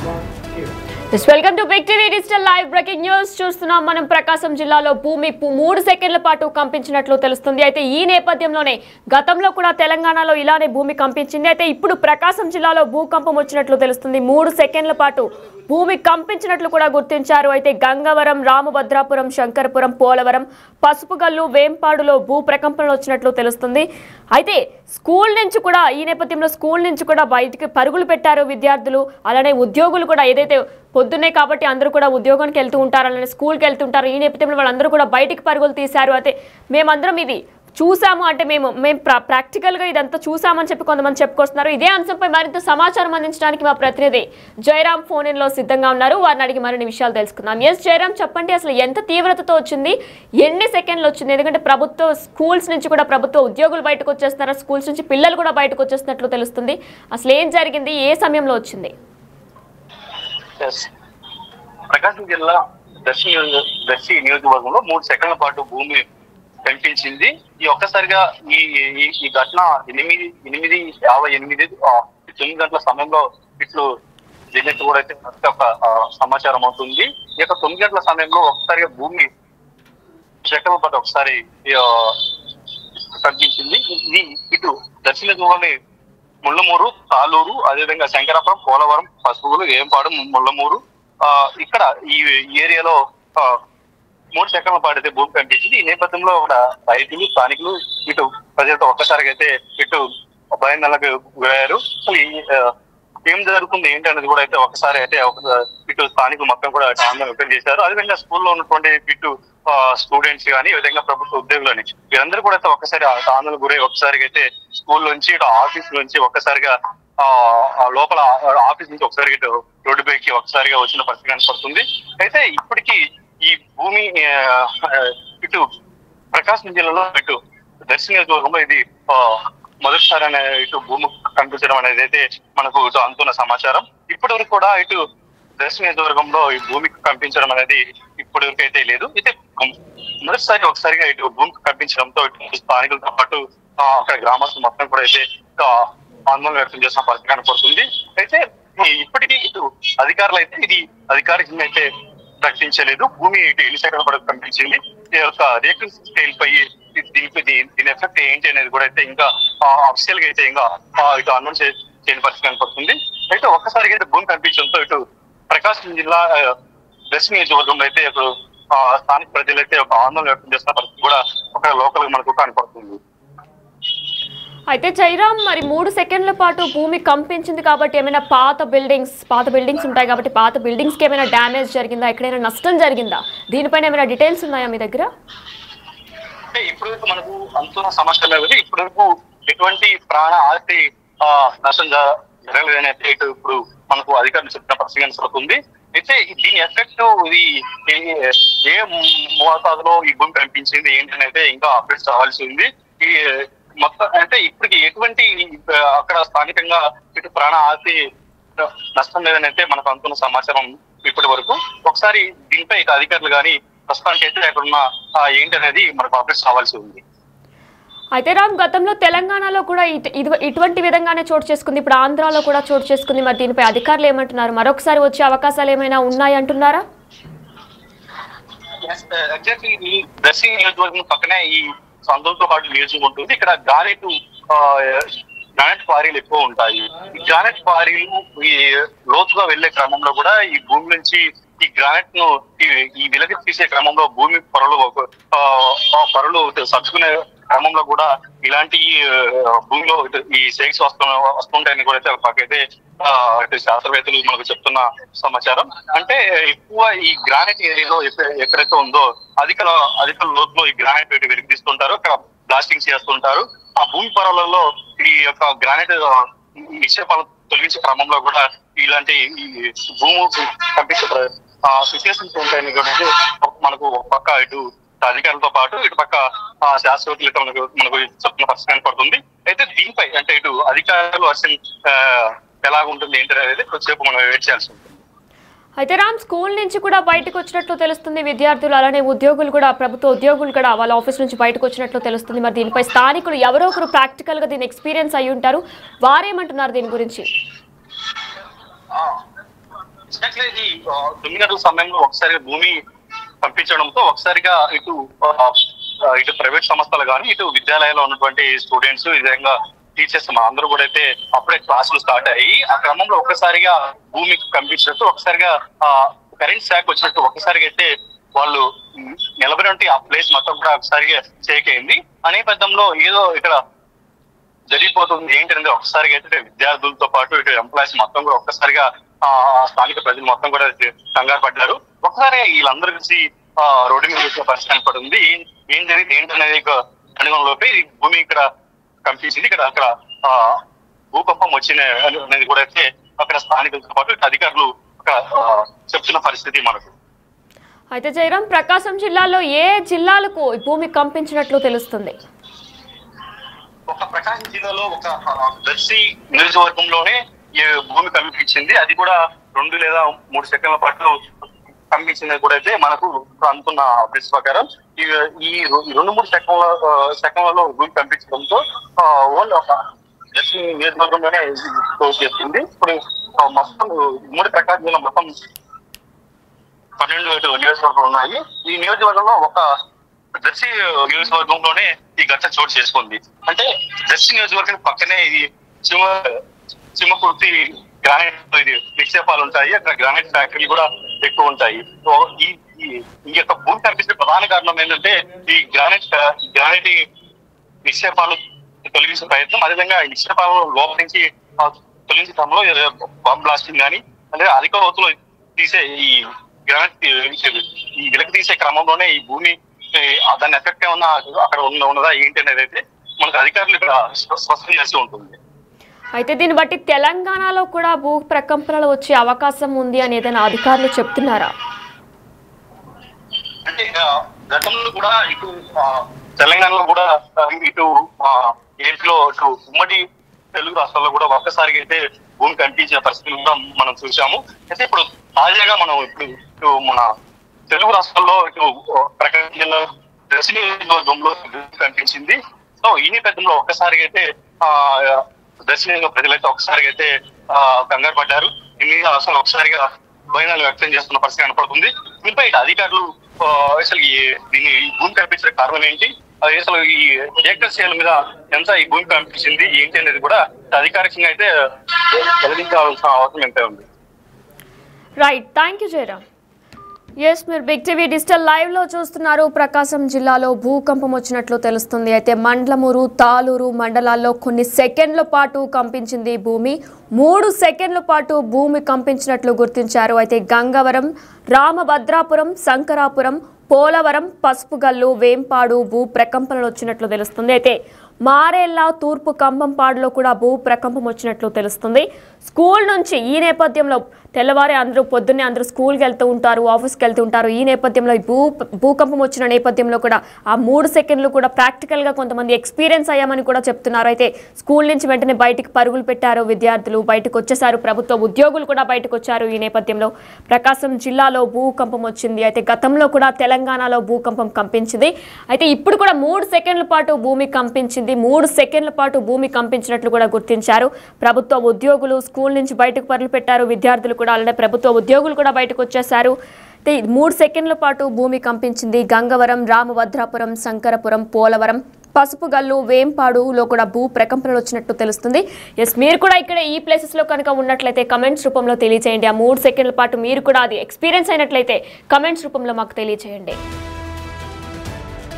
Welcome to big TV digital live breaking news చూస్తున్నాం. మనం ప్రకాశం జిల్లాలో భూమి 3 సెకండ్ల పాటు కంపించినట్లు తెలుస్తుంది. అయితే ఈ నేపథ్యంలోనే గతంలో కూడా తెలంగాణలో ఇలానే భూమి కంపించింది. అయితే ఇప్పుడు ప్రకాశం జిల్లాలో భూకంపం వచ్చినట్లు తెలుస్తుంది. 3 సెకండ్ల పాటు భూమి కంపించినట్లు కూడా గుర్తించారు. అయితే గంగవరం, రామభద్రాపురం, శంకరపురం, పోలవరం, పసుపుగల్లు, వేంపాడులో భూ ప్రకంపనలు వచ్చినట్లు తెలుస్తుంది. అయితే స్కూల్ నుంచి కూడా ఈ నేపథ్యంలో స్కూల్ నుంచి కూడా బయటికి పరుగులు పెట్టారు విద్యార్థులు. అలానే ఉద్యోగులు కూడా ఏదైతే పొద్దున్నే కాబట్టి అందరూ కూడా ఉద్యోగానికి వెళ్తూ ఉంటారు, అలానే స్కూల్కి వెళ్తుంటారు. ఈ నేపథ్యంలో వాళ్ళందరూ కూడా బయటికి పరుగులు తీశారు. అయితే మేమందరం ఇది చూసాము, అంటే మేము ప్రాక్టికల్గా ఇదంతా చూసామని చెప్పి కొంతమంది చెప్పుకొస్తున్నారు. ఇదే అంశంపై మరింత సమాచారం అందించడానికి మా ప్రతినిధి జయరాం ఫోన్ ఇన్లో సిద్ధంగా ఉన్నారు. వారిని అడిగి మరిన్ని విషయాలు తెలుసుకుందాం. ఎస్ జయరాం, చెప్పండి, అసలు ఎంత తీవ్రతతో వచ్చింది, ఎన్ని సెకండ్లు వచ్చింది? ఎందుకంటే ప్రభుత్వ స్కూల్స్ నుంచి కూడా ప్రభుత్వ ఉద్యోగులు బయటకు వచ్చేస్తున్నారు, స్కూల్స్ నుంచి పిల్లలు కూడా బయటకు వచ్చేస్తున్నట్లు తెలుస్తుంది. అసలు ఏం జరిగింది, ఏ సమయంలో వచ్చింది? ప్రకాశం జిల్లా దర్శి నియోజకవర్గంలో 3 సెకండ్ల పాటు భూమి కనిపించింది. ఈ ఒక్కసారిగా ఈ ఘటన 8:58 9 గంటల సమయంలో ఇట్లు జరిగినట్టు కూడా అయితే ఒక సమాచారం అవుతుంది. ఈ యొక్క 9 గంటల సమయంలో ఒకసారిగా భూమి సెకండ్ల పాటు ఒకసారి కనిపించింది. ఇది ఇటు దర్శి నియోజకవర్గంలోని ముళ్ళమూరు, తాలూరు, అదేవిధంగా శంకరాపురం, పోలవరం, పసుపుగులు, వేంపాడు, ముళ్ళమూరు, ఇక్కడ ఈ ఏరియాలో 3 సెకండ్ల పాటు అయితే భూమి కనిపించింది. ఈ నేపథ్యంలో కూడా రైతులు, స్థానికులు, ఇటు ప్రజలతో ఒక్కసారిగా అయితే ఇటు భయాందోళనకు గురయ్యారు. ఏం జరుగుతుంది ఏంటి అనేది కూడా అయితే ఒకసారి అయితే ఇటు స్థానికులు మొత్తం కూడా ఆందోళన వ్యక్తం చేశారు. అదేవిధంగా స్కూల్లో ఉన్నటువంటి ఇటు స్టూడెంట్స్ కానీ, ఈ విధంగా ప్రభుత్వ ఉద్యోగులు అని వీరందరూ కూడా అయితే ఒక్కసారి ఆందోళన గురై ఒక్కసారిగా అయితే స్కూల్ నుంచి ఇటు ఆఫీస్ నుంచి ఒక్కసారిగా లోపల ఆఫీస్ నుంచి ఒకసారి ఇటు రోడ్డుపైకి ఒకసారిగా వచ్చిన పరిస్థితి కనపడుతుంది. అయితే ఇప్పటికీ ఈ భూమి ఇటు ప్రకాశం జిల్లాలో ఇటు దర్శి నియోజకవర్గంలో ఇది మొదటిసారి ఇటు భూమి కనిపించడం అనేది అయితే మనకు ఇటు అందుతున్న సమాచారం. ఇప్పటి వరకు కూడా ఇటు దర్శి నియోజకవర్గంలో ఈ భూమి కనిపించడం అనేది ఇప్పటి వరకు అయితే లేదు. అయితే మొదటిసారి ఒకసారిగా ఇటు భూమి కనిపించడంతో ఇటు స్థానికులతో పాటు అక్కడ గ్రామస్తులు మొత్తం కూడా అయితే ఆందోళన వ్యక్తం చేసిన పరిస్థితి కనపడుతుంది. అయితే ఇప్పటికీ ఇటు అధికారులు అయితే ఇది అధికారికంగా అయితే ప్రకటించలేదు. భూమి ఇటు ఎన్ని సెకండ్ల పాటు కనిపించింది, ఈ యొక్క రేకుల స్కేల్ పై దీని ఎఫెక్ట్ ఏంటి అనేది కూడా అయితే ఇంకా అఫీషియల్ గా అయితే ఇంకా ఇటు అనౌన్స్ చేయని పరిస్థితి కనపడుతుంది. అయితే ఒక్కసారిగా అయితే భూమి కనిపించడంతో ఇటు ప్రకాశం జిల్లా దర్శి నియోజకవర్గంలో అయితే ఇప్పుడు స్థానిక ప్రజలు అయితే ఒక ఆందోళన వ్యక్తం చేస్తున్న పరిస్థితి కూడా ఒక లోకల్ మనకు కనపడుతుంది. అయితే జైరామ్, మరి 3 సెకండ్ల పాటు భూమి కంపించింది కాబట్టి ఏమైనా పాత బిల్డింగ్స్ ఉంటాయి కాబట్టి పాత బిల్డింగ్స్ కి ఏమైనా డ్యామేజ్ జరిగిందా, ఎక్కడైనా నష్టం జరిగిందా? దీనిపైన ఏమైనా డీటెయిల్స్ ఉన్నాయా మీ దగ్గర? అంటే ఇప్పటివరకు మనకు అంతున్న సమస్య లేదు. ఇప్పటివరకు ఎటువంటి ప్రాణ ఆస్తి నష్టం జరగలేదని అయితే ఇప్పుడు మనకు అధికారులు చెప్పిన పరిస్థితి కనపడుతుంది. అయితే దీని ఎఫెక్ట్ ఇది ఏ మోతాదులో ఈ భూమి కనిపించింది ఏంటని అయితే ఇంకా అప్డేట్స్ రావాల్సి ఉంది. ఈ మొత్తం అంటే ఇప్పటికి ఎటువంటి అక్కడ స్థానికంగా ఇటు ప్రాణ ఆస్తి నష్టం లేదని అయితే మనకు అందుతున్న సమాచారం ఇప్పటి వరకు. ఒకసారి దీనిపై ఇటు అధికారులు కానీ ప్రస్తుతానికి అయితే ఎక్కడున్న ఏంటి అనేది మనకు అప్డేట్స్ రావాల్సి ఉంది. అయితే రామ్, గతంలో తెలంగాణలో కూడా ఇటువంటి విధంగానే చోటు చేసుకుంది, ఇప్పుడు ఆంధ్రాలో కూడా చోటు చేసుకుంది. మరి దీనిపై అధికారులు ఏమంటున్నారు? మరొకసారి వచ్చే అవకాశాలు ఏమైనా ఉన్నాయి అంటున్నారా? ఎగ్జాక్ట్లీ ఈ దర్శి నియోజకవర్గం పక్కనే ఈ సంతోషంతో పాటు నియోజకవర్గం ఉంటుంది. ఇక్కడ గ్రానైట్ క్వారీలు ఎక్కువ ఉంటాయి. ఈ గ్రానైట్ క్వారీలు ఈ లోతుగా వెళ్లే క్రమంలో కూడా ఈ భూమి నుంచి ఈ గ్రానైట్ ను ఈ వెలికి తీసే క్రమంలో భూమి పొరలు సర్దుకునే క్రమంలో కూడా ఇలాంటి భూమిలో ఈ షేక్స్ వస్తుంటాయని కూడా అయితే శాస్త్రవేత్తలు మనకు చెప్తున్న సమాచారం. అంటే ఎక్కువ ఈ గ్రానైట్ ఏరియాలో ఎక్కడైతే ఉందో అధిక లోతులో ఈ గ్రానైట్ వెలికి తీస్తుంటారు, అక్కడ బ్లాస్టింగ్ చేస్తుంటారు. ఆ భూమి పొరలలో ఈ యొక్క గ్రానైట్ నిక్షేపాలను తొలగించే క్రమంలో కూడా ఇలాంటి భూమి కనిపించే సిచ్యువేషన్స్ ఉంటాయని కూడా మనకు ఒక పక్క ఇటు అధికారులతో పాటు ఇటు పక్క శాస్త్రవేత్తలు మనకు చెప్తున్న పరిస్థితి కనపడుతుంది. అయితే దీనిపై అంటే ఇటు అధికారులు అసలు ఎలాగుంటుంది ఏంటి అనేది కొద్దిసేపు మనం వెయిట్ చేయాల్సి ఉంటుంది. అయితే రామ్, స్కూల్ నుంచి కూడా బయటకు వచ్చినట్లు తెలుస్తుంది విద్యార్థులు, అలానే ఉద్యోగులు కూడా, ప్రభుత్వ ఉద్యోగులు కూడా వాళ్ళ ఆఫీస్ నుంచి బయటకు వచ్చినట్లు తెలుస్తుంది. మరి దీనిపై స్థానికులు ఎవరో ఒకరు ప్రాక్టికల్ గా దీని ఎక్స్పీరియన్స్ అయ్యి ఉంటారు, వారేమంటున్నారు దీని గురించి? తొమ్మిది గంటల సమయంలో ఒకసారిగా భూమి పంపించడంతో ఒకసారిగా ఇటు ప్రైవేట్ సంస్థలు కానీ ఇటు విద్యాలయాల్లో ఉన్నటువంటి స్టూడెంట్స్ ఈ విధంగా టీచర్స్ మా అందరూ కూడా అయితే అప్పుడే క్లాసులు స్టార్ట్ అయ్యి ఆ క్రమంలో ఒక్కసారిగా భూమికి కంపించినట్టు ఒకసారిగా కరెంట్ షాక్ వచ్చినట్టు ఒక్కసారిగా అయితే వాళ్ళు నిలబడి ఆ ప్లేస్ మొత్తం కూడా ఒకసారిగా షేక్ అయింది. ఆ నేపథ్యంలో ఏదో ఇక్కడ జరిగిపోతుంది ఏంటంటే ఒకసారిగా అయితే విద్యార్థులతో పాటు ఇటు ఎంప్లాయీస్ మొత్తం కూడా ఒక్కసారిగా స్థానిక ప్రజలు మొత్తం కూడా కంగారు పడ్డారు. ఒకసారి వీళ్ళందరూ కలిసి రోడ్డు మీద వచ్చే పరిస్థితి కనపడింది. ఏం జరిగింది ఏంటనేది అనుగుణంలోపే ఈ భూమి ఇక్కడ కంపించింది. అక్కడ భూకంపం వచ్చిన అనేది కూడా అయితే అక్కడ స్థానికులతో పాటు అధికారులు చెప్తున్న పరిస్థితి మనకు. అయితే జయరాం, ప్రకాశం జిల్లాలో ఏ జిల్లాలకు భూమి కంపించినట్లు తెలుస్తుంది? ఒక ప్రకాశం జిల్లాలో ఒక దర్శి నియోజకవర్గంలోనే ఈ భూమి కంపించింది. అది కూడా 2 లేదా 3 సెకండ్ల పాటు కంపించింది కూడా అయితే మనకు అందుతున్న అప్డేట్స్ ప్రకారం ఈ 2-3 సెకండ్లలో భూమి కంపించడంతో ఓన్లీ ఒక దర్శి నియోజకవర్గంలోనే క్లోజ్ చేస్తుంది. ఇప్పుడు మొత్తం ఉమ్మడి ప్రకాశం జిల్లా మొత్తం 12 నియోజకవర్గాలు ఉన్నాయి. ఈ నియోజకవర్గంలో ఒక దర్శి నియోజకవర్గంలోనే ఈ ఘటన చోటు చేసుకుంది. అంటే దర్శి నియోజకవర్గం పక్కనే ఇది సింహకుర్తి గ్రానైట్ నిక్షేపాలు ఉంటాయి. అక్కడ గ్రానైట్ ఫ్యాక్టరీలు కూడా ఎక్కువ ఉంటాయి. ఈ యొక్క భూమి కనిపించే ప్రధాన కారణం ఏంటంటే ఈ గ్రానైట్ నిక్షేపాలు తొలగించే ప్రయత్నం, అదేవిధంగా ఈ నిక్షేపాలను లోపల నుంచి తొలగించడంలో బాంబ్ బ్లాస్టింగ్ కానీ అంటే అధిక లోతులో తీసే ఈ వెనక్కి తీసే క్రమంలోనే ఈ భూమి దాని ఎఫెక్ట్ ఏమన్నా అక్కడ ఉన్నదా ఏంటి అనేది అయితే మనకు అధికారులు ఇక్కడ స్పష్టం చేస్తూ ఉంటుంది. అయితే దీన్ని బట్టి తెలంగాణలో కూడా భూ ప్రకంపనలు వచ్చే అవకాశం ఉంది అని ఏదైనా అధికారులు చెప్తున్నారా? అంటే గతంలో కూడా ఇటు తెలంగాణలో కూడా ఇటు ఏపీలో ఇటు ఉమ్మడి తెలుగు రాష్ట్రాల్లో కూడా ఒక్కసారిగా అయితే భూమి కనిపించిన పరిస్థితులు కూడా మనం చూసాము. అయితే ఇప్పుడు తాజాగా మనం ఇటు మన తెలుగు రాష్ట్రాల్లో ఇటు ప్రకాశం జిల్లా దర్శి నియోజకవర్గంలో కనిపించింది. సో ఈ నేపథ్యంలో ఒక్కసారిగా అయితే దర్శి ప్రజలైతే ఒకసారిగా అయితే కంగారు పడ్డారు. దీని అసలు ఒకసారిగా భయాలు వ్యక్తం చేస్తున్న పరిస్థితి కనపడుతుంది. దీనిపై అధికారులు అసలు దీన్ని భూమి కనిపించిన కారణం ఏంటి, అసలు ఈ ఏకశీల మీద ఎంత ఈ భూమి కనిపించింది ఏంటి అనేది కూడా అధికారికంగా అయితే వెల్లడించాల్సిన అవసరం ఎంత ఉంది. Right, thank you Jayaram. Yes, మీరు బిగ్ టీవీ డిజిటల్ లైవ్ లో చూస్తున్నారు. ప్రకాశం జిల్లాలో భూకంపం వచ్చినట్లు తెలుస్తుంది. అయితే మండలమూరు, తాలూరు మండలాల్లో కొన్ని సెకండ్ల పాటు కంపించింది భూమి. 3 సెకండ్ల పాటు భూమి కంపించినట్లు గుర్తించారు. అయితే గంగవరం, రామభద్రాపురం, శంకరాపురం, పోలవరం, పసుపుగల్లు, వేంపాడు భూ ప్రకంపనలు వచ్చినట్లు తెలుస్తుంది. అయితే మారేళ్ళ, తూర్పు కంభంపాడులో కూడా భూ ప్రకంపం వచ్చినట్లు తెలుస్తుంది. స్కూల్ నుంచి ఈ నేపథ్యంలో తెల్లవారి పొద్దున్నే అందరూ స్కూల్కి వెళ్తూ ఉంటారు, ఆఫీస్కి వెళ్తూ ఉంటారు. ఈ నేపథ్యంలో భూకంపం వచ్చిన నేపథ్యంలో కూడా ఆ 3 సెకండ్లు కూడా ప్రాక్టికల్గా కొంతమంది ఎక్స్పీరియన్స్ అయ్యామని కూడా చెప్తున్నారు. అయితే స్కూల్ నుంచి వెంటనే బయటికి పరుగులు పెట్టారు, విద్యార్థులు బయటకు వచ్చేసారు, ప్రభుత్వ ఉద్యోగులు కూడా బయటకు వచ్చారు. ఈ నేపథ్యంలో ప్రకాశం జిల్లాలో భూకంపం వచ్చింది. అయితే గతంలో కూడా తెలంగాణలో భూకంపం కంపించింది. అయితే ఇప్పుడు కూడా 3 సెకండ్ల పాటు భూమి కంపించింది. 3 సెకండ్ల పాటు భూమి కంపించినట్లు కూడా గుర్తించారు. ప్రభుత్వ ఉద్యోగులు స్కూల్ నుంచి బయటకు పరుగులు పెట్టారు, విద్యార్థులు కూడా అలానే ప్రభుత్వ ఉద్యోగులు కూడా బయటకు వచ్చేసారు. 3 సెకండ్ల పాటు భూమి కంపించింది. గంగవరం, రామభద్రాపురం, శంకరపురం, పోలవరం, పసుపుగల్లు, వేంపాడులో కూడా భూ ప్రకంపనలు వచ్చినట్టు తెలుస్తుంది. ఎస్, మీరు కూడా ఇక్కడ ఈ ప్లేసెస్ లో కనుక ఉన్నట్లయితే కమెంట్స్ రూపంలో తెలియజేయండి. ఆ 3 సెకండ్ల పాటు మీరు కూడా అది ఎక్స్పీరియన్స్ అయినట్లయితే కమెంట్స్ రూపంలో మాకు తెలియజేయండి.